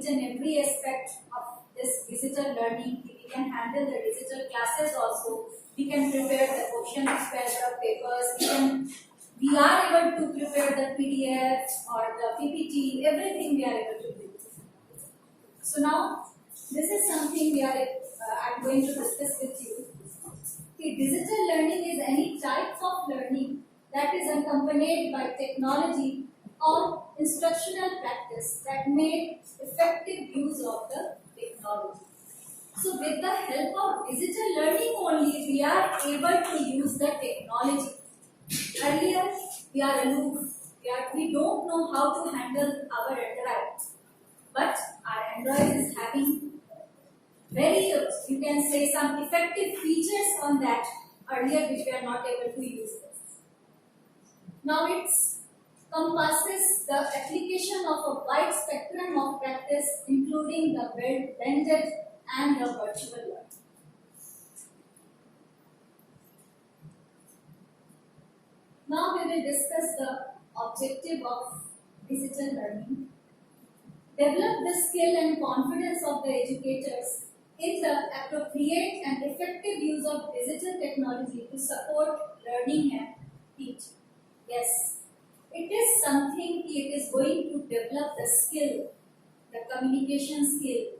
each and every aspect of this digital learning. We can handle the digital classes also. We can prepare the questions, prepare the papers. We are able to prepare the PDF or the PPT. Everything we are able to do. So now, this is something I'm going to discuss with you. Okay, digital learning is any type of learning that is accompanied by technology or instructional practice that made effective use of the technology. So with the help of digital learning only, we are able to use the technology. Earlier, we are aloof. We don't know how to handle our Android. But our Android is having very, you can say, some effective features on that earlier which we are not able to use this. Now it compasses the application of a wide spectrum of practice, including the blended and the virtual learning. Now we will discuss the objective of digital learning. Develop the skill and confidence of the educators in the appropriate and effective use of digital technology to support learning and teaching. Yes, it is something it is going to develop the skill, the communication skill,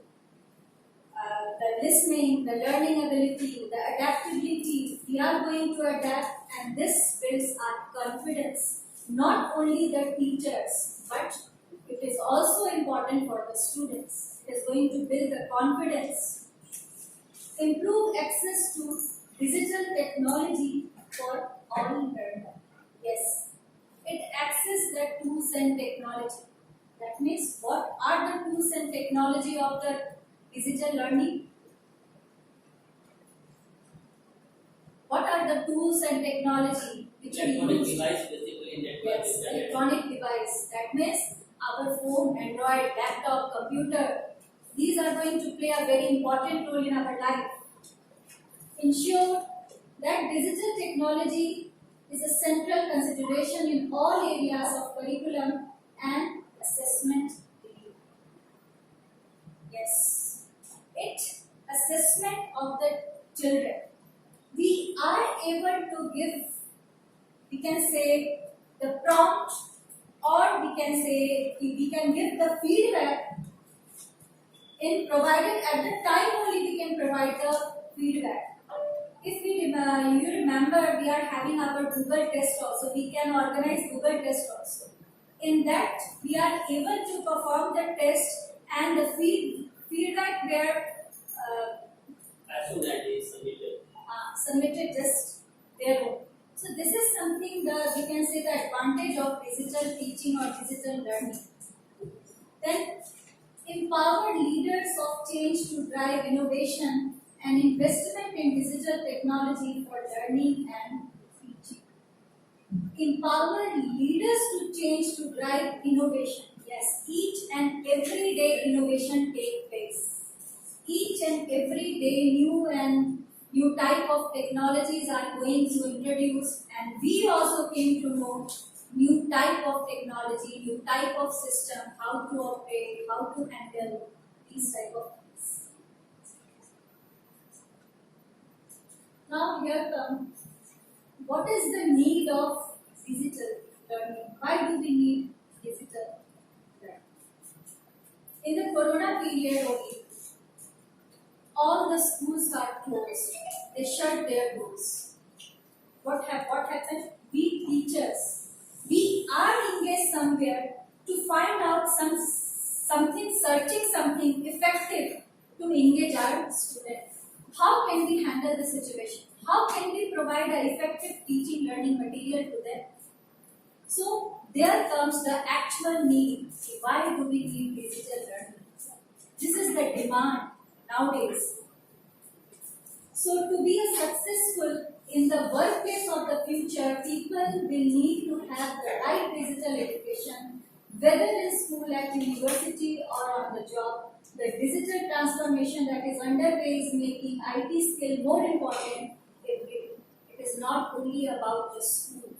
the listening, the learning ability, the adaptability. We are going to adapt, and this builds our confidence, not only the teachers, but it is also important for the students. It is going to build the confidence. Improve access to digital technology for all learners. Yes, it accesses the tools and technology. That means, what are the tools and technology of the digital learning? What are the tools and technology which we use? Device, basically network. Yes, electronic device. That means our phone, Android, laptop, computer. These are going to play a very important role in our life. Ensure that digital technology is a central consideration in all areas of curriculum and assessment. Yes, assessment of the children. We are able to give, we can say, the prompt, or we can say we can give the feedback in provided at the time only we can provide the feedback. If you remember, we are having our Google test also. We can organize Google test also. In that, we are able to perform the test and the feedback where as soon as it is submitted just there. So this is something we can say the advantage of digital teaching or digital learning. Then empower leaders of change to drive innovation and investment in digital technology for learning and teaching. Empower leaders to change to drive innovation. Yes, each and every day innovation takes place. Each and every day new type of technologies are going to introduce, and we also came to know new type of technology, new type of system, how to operate, how to handle these type of things. Now here comes, what is the need of digital learning? Why do we need digital learning? In the Corona period only, all the schools are closed. They shut their doors. What happened? We teachers, we are engaged somewhere to find out something, searching something effective to engage our students. How can we handle the situation? How can we provide an effective teaching learning material to them? So there comes the actual need. Why do we need digital learning? This is the demand nowadays. So to be successful in the workplace of the future, people will need to have the right digital education, whether in school, at university, or on the job. The digital transformation that is underway is making IT skill more important every day. It is not only about the school.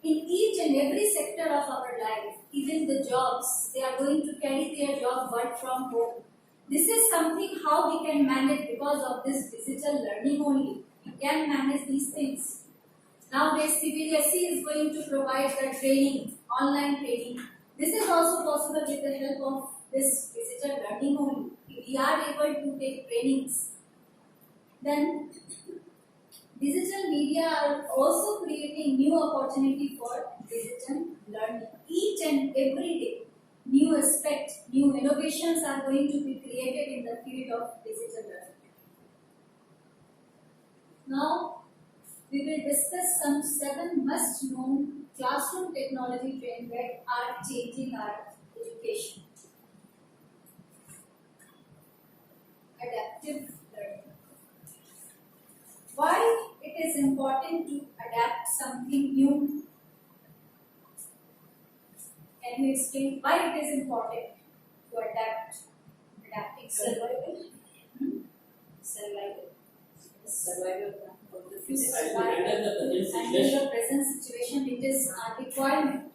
in each and every sector of our life, even the jobs, they are going to carry their job work from home. This is something how we can manage because of this digital learning only. We can manage these things. Nowadays, CBSE is going to provide the training, online training. This is also possible with the help of this digital learning only. We are able to take trainings. Then, digital media are also creating new opportunity for digital learning. Each and every day, new aspect, new innovations are going to be created in the field of digital learning. Now, we will discuss some 7 must-known classroom technology trends that are changing our education. Adaptive learning. Why it is important to adapt something new? Can you explain why it is important to adapt? Adapting Survival. Hmm? Survival. Survival of the future. Yes. To handle the present And in situation. the present situation, it is a requirement.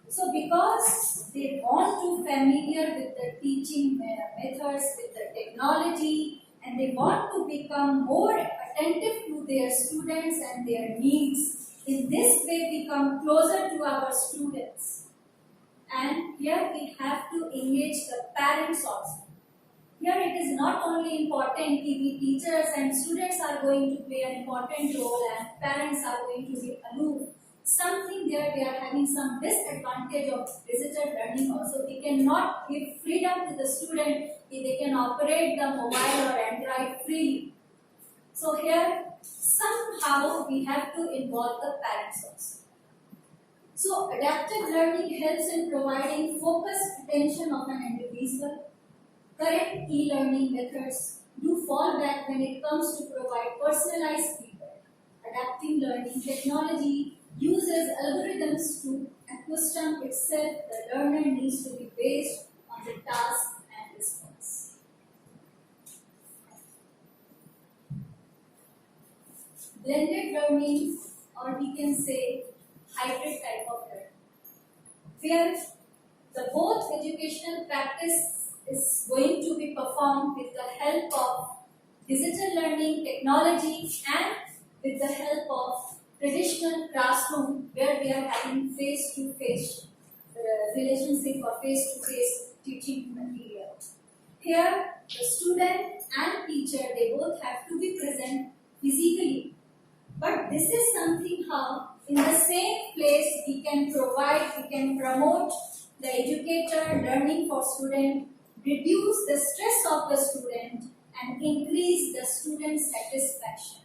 So, because they want to familiar with the teaching methods, with the technology, and they want to become more attentive to their students and their needs. In this way, we come closer to our students. And here we have to engage the parents also. Here it is not only important the teachers and students are going to play an important role and parents are going to be aloof. Something there they are having some disadvantage of digital learning also. We cannot give freedom to the student if they can operate the mobile or Android freely. So here somehow we have to involve the parents also. So adaptive learning helps in providing focused attention of an individual. Current e-learning methods do fall back when it comes to provide personalized feedback. Adapting learning technology uses algorithms to accustom itself. The learner needs to be based on the task and response. Blended learning, or we can say hybrid type of learning, where the both educational practice is going to be performed with the help of digital learning technology and with the help of traditional classroom where we are having face-to-face relationship or face-to-face teaching material. Here, the student and teacher, they both have to be present physically. But this is something how in the same place we can provide, we can promote the educator learning for student, reduce the stress of the student and increase the student satisfaction.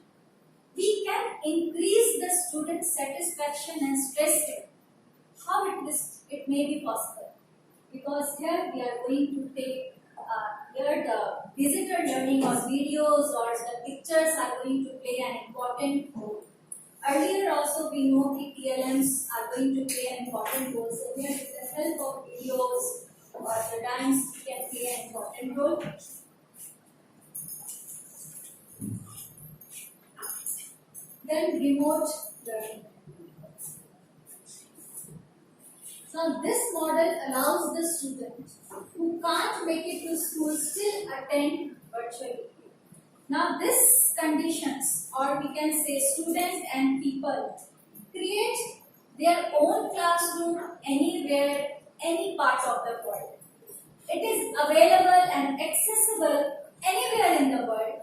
We can increase the student satisfaction and stress rate. How it may be possible? Because here we are going to take here the digital learning or videos or the pictures are going to play an important role. Earlier also we know the TLMs are going to play an important role. So here with the help of videos or the dance we can play an important role. Then remote learning. So this model allows the student who can't make it to school still attend virtually. Now this conditions, or we can say students and people, create their own classroom anywhere, any part of the world. It is available and accessible anywhere in the world.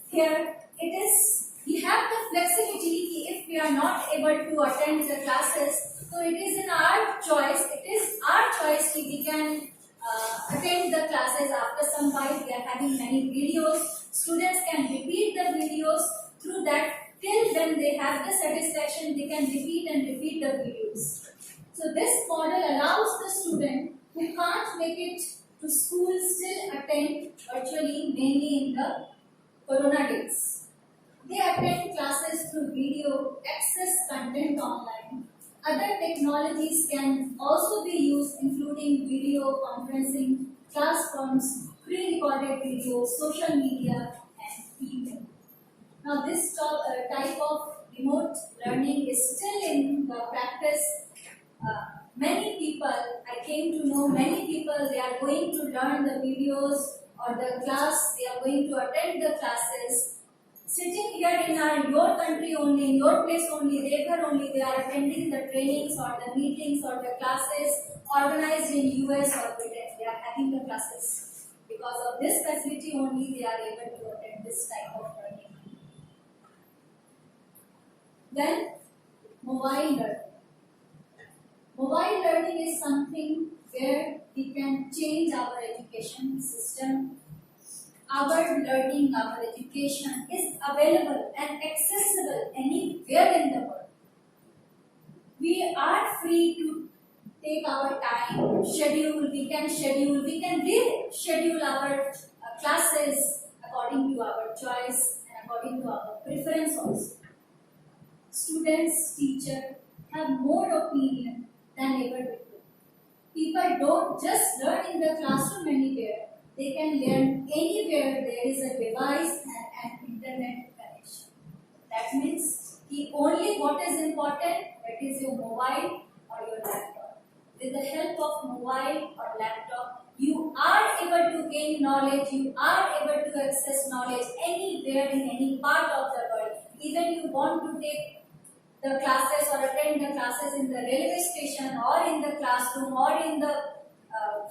Here it is, we have the flexibility if we are not able to attend the classes. So it is in our choice, it is our choice if we can attend the classes after some while. We are having many videos. Students can repeat the videos through that till when they have the satisfaction, they can repeat and repeat the videos. So this model allows the student who can't make it to school still attend virtually, mainly in the Corona days. They attend classes through video, access content online. Other technologies can also be used, including video conferencing, classrooms, pre-recorded videos, social media, and email. Now, this type of remote learning is still in the practice. Many people, I came to know many people, they are going to learn the videos or the class, they are going to attend the classes. Sitting here in your country only, in your place only, they are attending the trainings or the meetings or the classes organized in US or Britain. They are having the classes. Because of this facility only, they are able to attend this type of learning. Then, mobile learning. Mobile learning is something where we can change our education system. Our learning, our education is available and accessible anywhere in the world. We are free to take our time, we can reschedule our classes according to our choice and according to our preference also. Students, teachers have more opinion than ever before. People don't just learn in the classroom anywhere. They can learn anywhere there is a device and an internet connection. That means only what is important, that is your mobile or your laptop. With the help of mobile or laptop, you are able to gain knowledge, you are able to access knowledge anywhere in any part of the world. Even you want to take the classes or attend the classes in the railway station or in the classroom or in the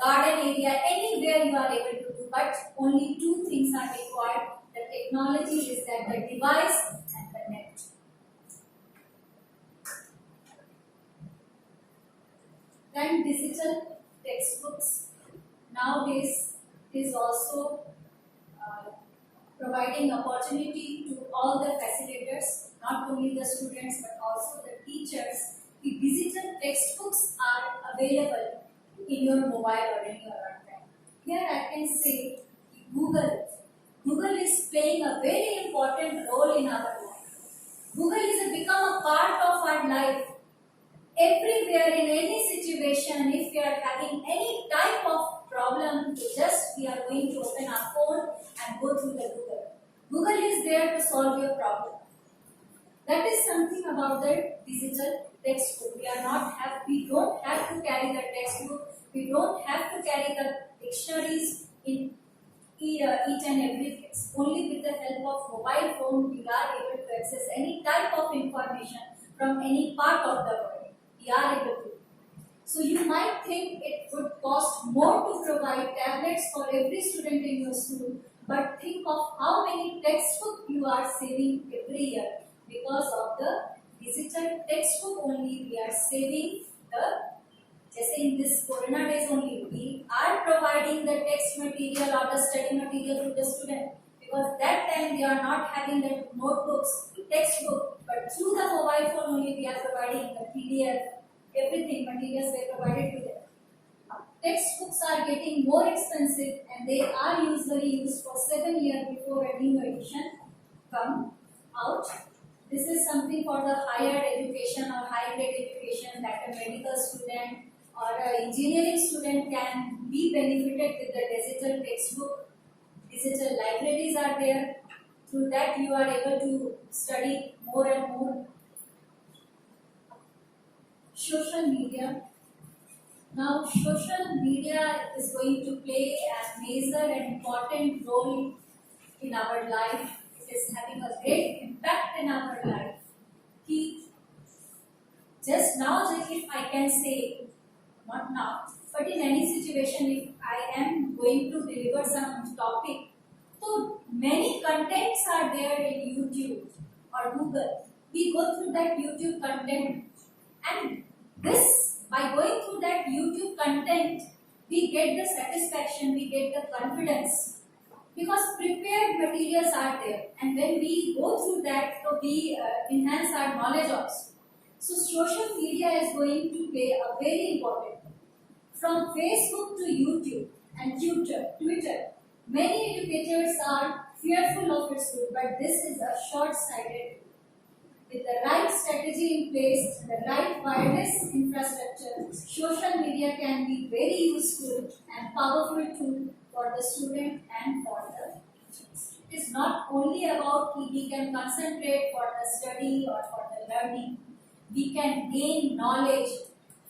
garden area, anywhere you are able to do, but only two things are required. The technology is that the device and the net. Then digital textbooks. Nowadays is also providing opportunity to all the facilitators, not only the students but also the teachers. The digital textbooks are available in your mobile or in your iPad. Here I can say Google. Google is playing a very important role in our life. Google has become a part of our life. Everywhere, in any situation, if we are having any type of problem, we are going to open our phone and go through the Google. Google is there to solve your problem. That is something about the digital textbook. We don't have to carry the textbook. We don't have to carry the dictionaries in each and every place. Only with the help of mobile phone, we are able to access any type of information from any part of the world. We are able to. So you might think it would cost more to provide tablets for every student in your school, but think of how many textbooks you are saving every year. Because of the digital textbook only, we are saving just in this Corona days only, we are providing the text material or the study material to the student. Because that time they are not having the notebooks, textbook, but through the mobile phone only we are providing the PDF, everything, materials we provided to them. Textbooks are getting more expensive and they are usually used for 7 years before a new edition come out. This is something for the higher education or high grade education that a medical student or an engineering student can be benefited with the digital textbook. Digital libraries are there. Through that you are able to study more and more. Social media. Now social media is going to play a major and important role in our life. It is having a great impact in our life. Just now, if I can say, not now, but in any situation, if I am going to deliver some topic, so many contents are there in YouTube or Google. We go through that YouTube content, and by going through that YouTube content, we get the satisfaction, we get the confidence, because prepared materials are there, and when we go through that, so we enhance our knowledge also. So social media is going to play a very important role. From Facebook to YouTube and Twitter, many educators are fearful of its good, but this is a short-sighted. With the right strategy in place, the right wireless infrastructure, social media can be very useful and powerful tool for the student and for the teachers. It is not only about we can concentrate for the study or for the learning. We can gain knowledge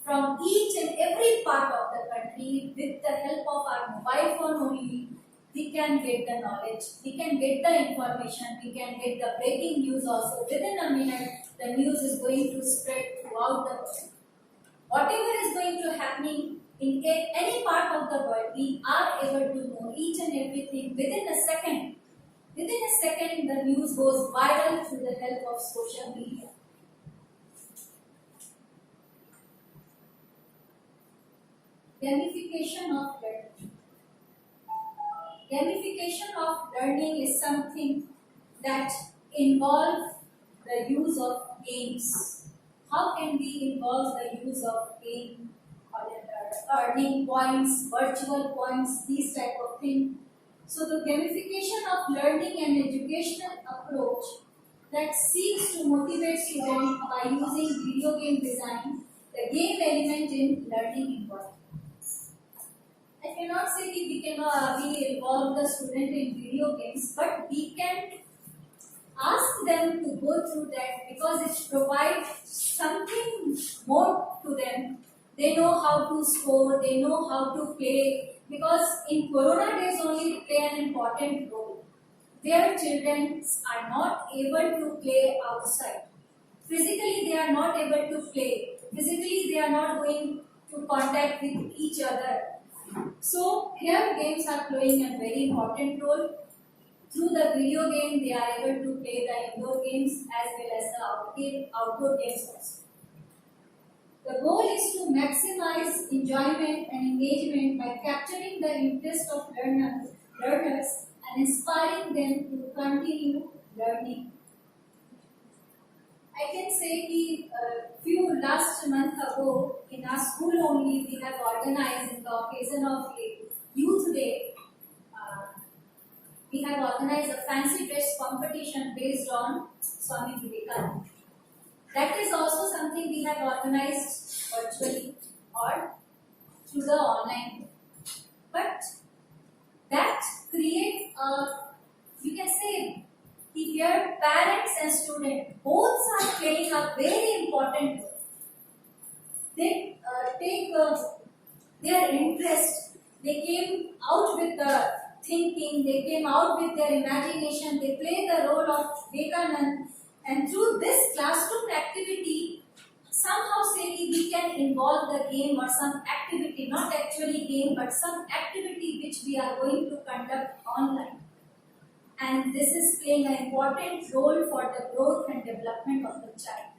from each and every part of the country with the help of our mobile phone only. We can get the knowledge, we can get the information, we can get the breaking news also. Within a minute, the news is going to spread throughout the world. Whatever is going to happening in any part of the world, we are able to know each and everything within a second. Within a second, the news goes viral through the help of social media. Gamification of learning. Gamification of learning is something that involves the use of games. How can we involve the use of game, earning points, virtual points, these type of things? So the gamification of learning and educational approach that seeks to motivate students by using video game design, the game element in learning involved. I cannot say that we involve the student in video games, but we can ask them to go through that because it provides something more to them. They know how to score, they know how to play, because in Corona days only they play an important role. Their children are not able to play outside. Physically they are not able to play. Physically they are not going to contact with each other. So here games are playing a very important role. Through the video game, they are able to play the indoor games as well as the outdoor games also. The goal is to maximize enjoyment and engagement by capturing the interest of learners and inspiring them to continue learning. I can say few last month ago in our school only we have organized in the occasion of Youth Day. We have organized a fancy dress competition based on Swami Vivekananda. That is also something we have organized virtually or through the online. But that creates we can say here parents and students both are playing a very important role. They take their interest, they came out with the thinking, they came out with their imagination, they play the role of Vivekanand, and through this classroom activity, somehow say we can involve the game or some activity, not actually game, but some activity which we are going to conduct online. And this is playing an important role for the growth and development of the child.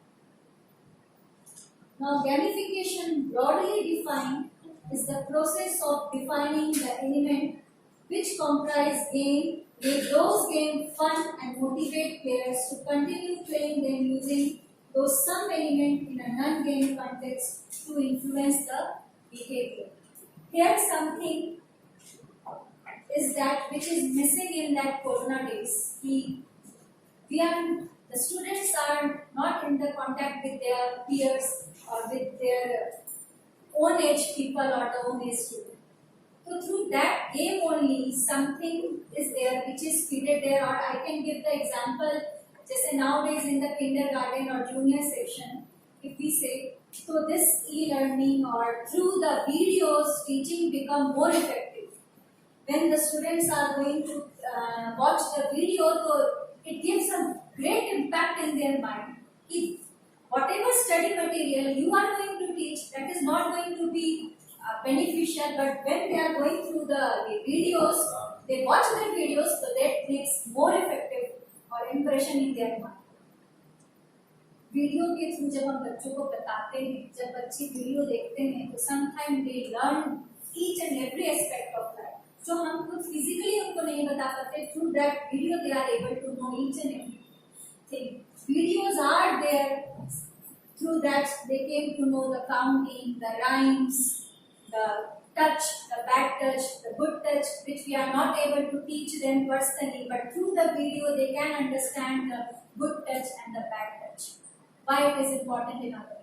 Now, gamification, broadly defined, is the process of defining the element which comprise game, make those games fun and motivate players to continue playing them using those some element in a non-game context to influence the behavior. Here something is that which is missing in that Corona days. The students are not in the contact with their peers or with their own age people or the own age students. So through that game only something is there which is feeded there, or I can give the example just nowadays in the kindergarten or junior section, if we say, so this e-learning or through the videos teaching become more effective. When the students are going to watch the video, so it gives a great impact in their mind. If whatever study material you are going to teach, that is not going to be beneficial, but when they are going through the videos, they watch the videos, so that makes more effective or impression in their mind. Video के through जब हम बच्चों को बताते हैं, जब बच्चे video देखते हैं, तो sometime they learn each and every aspect of life जो हम खुद फिजिकली उनको नहीं बता पाते. Through that video they are able to know each and everything. Videos are there. Through that, they came to know the counting, the rhymes, the touch, the bad touch, the good touch, which we are not able to teach them personally. But through the video, they can understand the good touch and the bad touch. Why it is important in our life.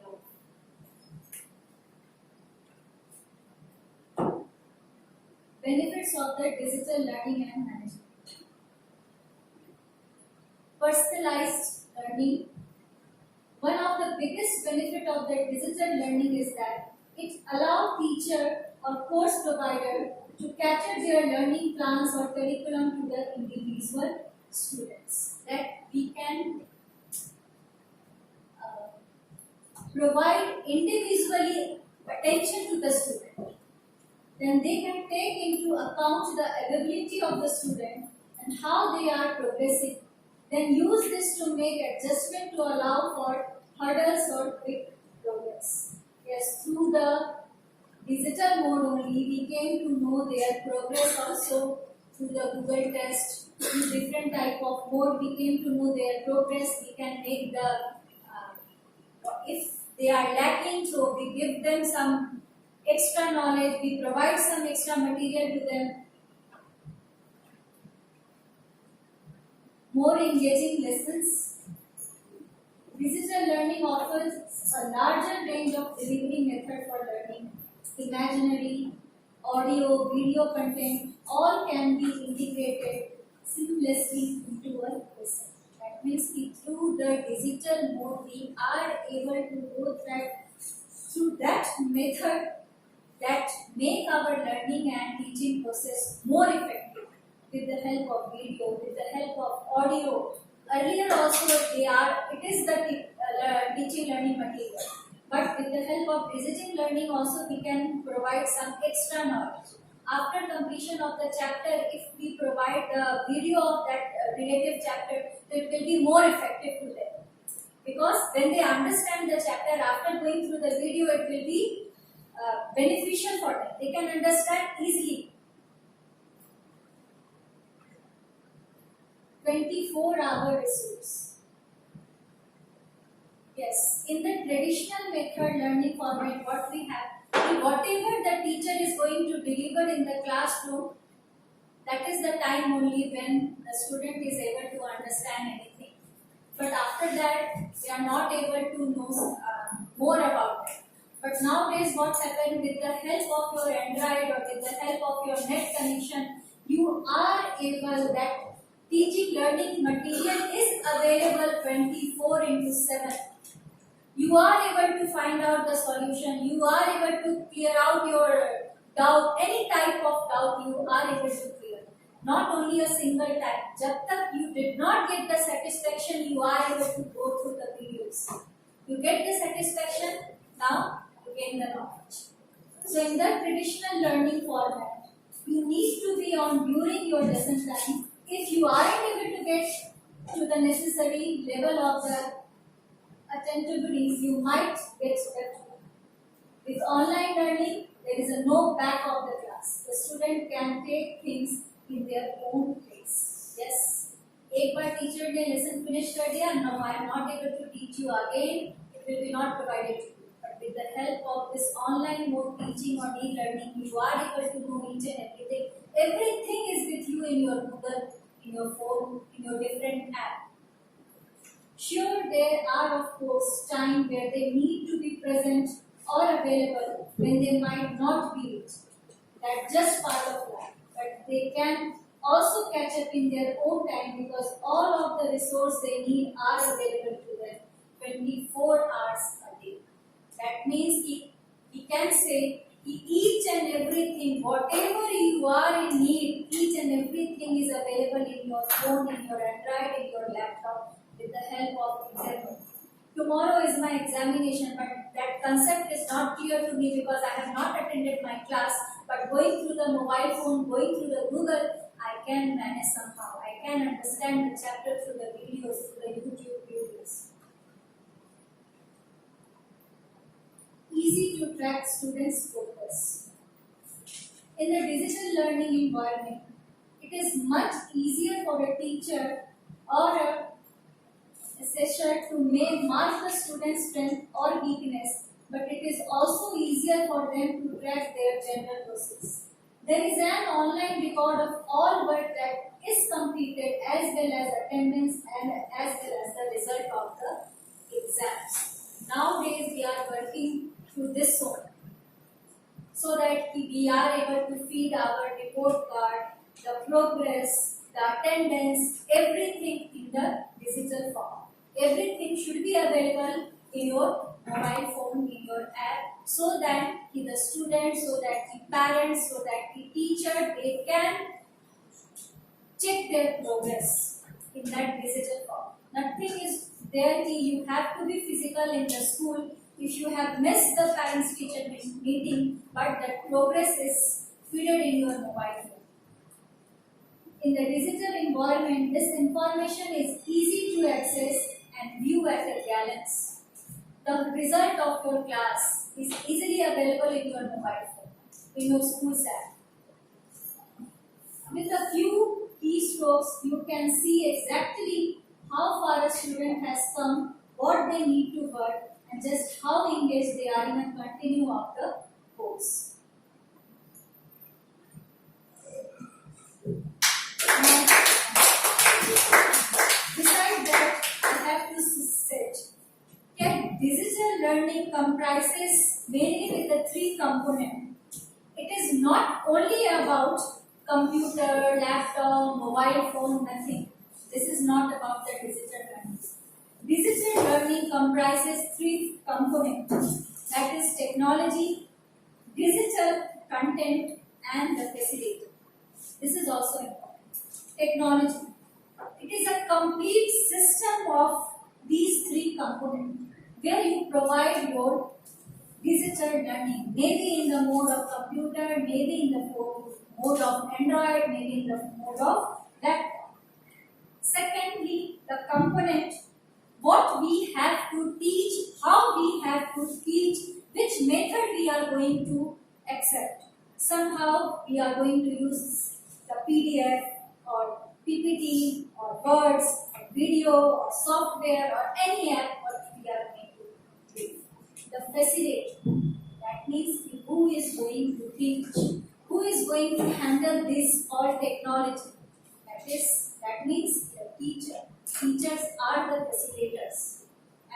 Benefits of the digital learning and management. personalized learning. One of the biggest benefit of the digital learning is that it allows teacher or course provider to cater their learning plans or curriculum to the individual students. That we can provide individually attention to the student. Then they can take into account the ability of the student and how they are progressing. Then use this to make adjustment to allow for hurdles or quick progress. Yes, through the digital mode only, we came to know their progress also through the Google test. Through different type of mode, we came to know their progress. We can make the, if they are lacking, so we give them some extra knowledge, we provide some extra material to them. More engaging lessons. Digital learning offers a larger range of delivery method for learning. Imaginary, audio, video content, all can be integrated seamlessly into a lesson. That means through the digital mode, we are able to go through that method that make our learning and teaching process more effective with the help of video, with the help of audio. Earlier also it is the teaching learning material. But with the help of digital learning also we can provide some extra knowledge. After completion of the chapter, if we provide the video of that relative chapter, it will be more effective to them. Because when they understand the chapter after going through the video, it will be beneficial for them. They can understand easily. 24-hour resource. Yes, in the traditional method learning format, what we have, whatever the teacher is going to deliver in the classroom, that is the time only when the student is able to understand anything. But after that, they are not able to know more about it. But nowadays, what happened with the help of your Android or with the help of your net connection, you are able that teaching learning material is available 24/7. You are able to find out the solution. You are able to clear out your doubt, any type of doubt you are able to clear. Not only a single type. Jab tak you did not get the satisfaction, you are able to go through the videos. You get the satisfaction, now you gain the knowledge. So in the traditional learning format, you need to be on during your lesson time. If you aren't able to get to the necessary level of the attentiveness, you might get left. With online learning, there is a no back of the class. The student can take things in their own pace. Yes. एक बार teacher ने lesson finish कर दिया, now I am not able to teach you again. It will be not provided to you. But with the help of this online mode teaching or e-learning, you are able to do each and everything. Everything is with you in your Google, in your phone, in your different app. Sure, there are of course times where they need to be present or available when they might not be reached. That's just part of life. But they can also catch up in their own time because all of the resources they need are available to them 24 hours a day. That means we can say each and everything, whatever you are in need, each and everything is available in your phone, in your Android, in your laptop with the help of example. Tomorrow is my examination, but that concept is not clear to me because I have not attended my class. But going through the mobile phone, going through the Google, I can manage somehow. I can understand the chapter through the videos, through the YouTube videos. Easy to track students' focus. In the digital learning environment, it is much easier for a teacher or a assessor to mark the student's strength or weakness, but it is also easier for them to track their general process. There is an online record of all work that is completed as well as attendance and as well as the result of the exams. Nowadays we are working through this so that we are able to feed our report card, the progress, the attendance, everything in the digital form. Everything should be available in your mobile phone, in your app, so that the students, so that the parents, so that the teacher, they can check their progress in that digital form. Nothing is there कि you have to be physical in the school. If you have missed the parents teacher meeting, but that progress is fed in your mobile phone. In the digital environment, this information is easy to access and view at a glance. The result of your class is easily available in your mobile phone, in your school's app. With a few keystrokes, you can see exactly how far a student has come, what they need to work, and just how engaged they are in a continue of the course. Now, besides that, I have to say that digital learning comprises mainly with the three components. It is not only about computer, laptop, mobile phone, nothing. This is not about the digital learning. Digital learning comprises three components, that is technology, digital content, and the facility. This is also important. Technology. It is a complete system of these three components where you provide your digital learning, maybe in the mode of computer, maybe in the mode of Android, maybe in the mode of laptop. Secondly, the component, what we have to teach, how we have to teach, which method we are going to accept. Somehow we are going to use the PDF or PPT or words or video or software or any app what we are going to do. The facility, that means who is going to teach, who is going to handle this all technology. That means the teacher. Teachers are the facilitators.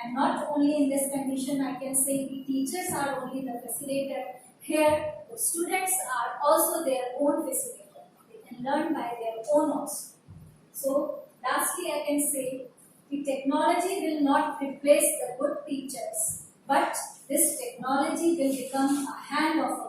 And not only in this condition, I can say the teachers are only the facilitator. Here, the students are also their own facilitator. They can learn by their own also. So, lastly, I can say the technology will not replace the good teachers, but this technology will become a hand of a